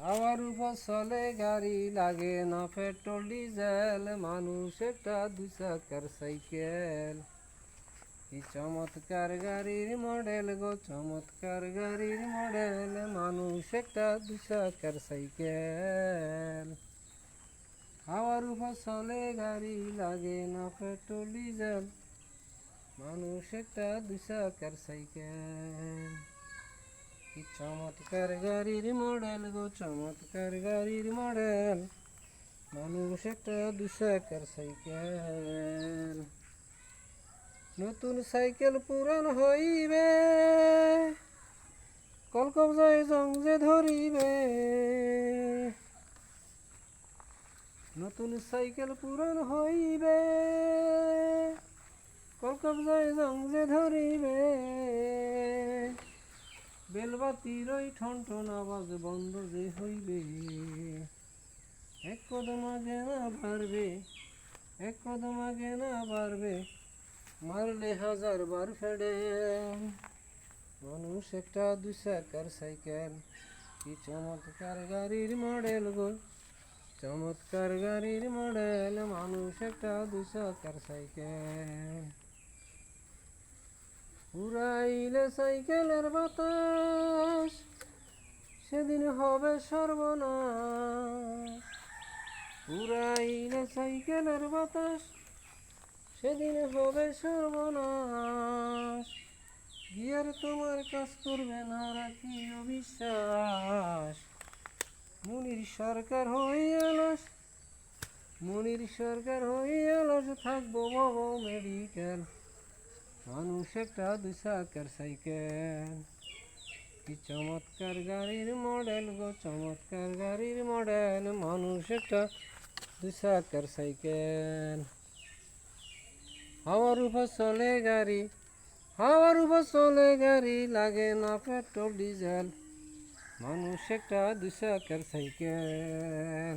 হাওয়ার উপর চলে গাড়ি, লাগে না পেট্রোল ডিজেল, মানুষ একটা দুই চাকার সাইকেল। কি চমৎকার গাড়ির মডেল গো, চমৎকার গাড়ির মডেল, মানুষ একটা দুই চাকার সাইকেল। হাওয়ার উপর চলে গাড়ি, লাগে না পেট্রোল ডিজেল, মানুষ একটা দুই চাকার সাইকেল। কি চমৎকার গাড়ির মডেল গো, চমৎকার গাড়ির মডেল, মানুষ একটা দুই চাকার সাইকেল। নতুন সাইকেল পুরান হইবে, কলকবজায় জং যে ধরিবে। নতুন সাইকেল পুরান হইবে, কলকবজায় জং যে ধরিবে। বেলবাতির ওই ঠনঠন আওয়াজ বন্ধ যে হইবে। এক কদম আগে না বাড়বে, এক কদম আগে না বাড়বে, মারলে 1000 বার ফেড়ে। মানুষ একটা দুই চাকার সাইকেল। কি চমৎকার গাড়ির মডেল গো, চমৎকার গাড়ির মডেল, মানুষ একটা দুই চাকার সাইকেল। উড়াইলে সাইকেলের বাতাস, সেদিন হবে সর্বনাশ। উড়াইলে সাইকেলের বাতাস, সেদিন হবে সর্বনাশ। গিয়ার তোমার কাজ করবে না, রাখি অবিশ্বাস। মুনির সরকার হইয়া লস, মুনির সরকার হইয়া লস, থাকবো বাবু মেডিকেল। মানুষ একটা দুই চাকার সাইকেল। কি চমৎকার গাড়ির মডেল গো, চমৎকার গাড়ির মডেল, মানুষ একটা দুই চাকার সাইকেল। হাওয়ার উপর চলে গাড়ি, হাওয়ার উপর চলে গাড়ি, লাগে না পেট্রোল ডিজেল, মানুষ একটা দুই চাকার সাইকেল।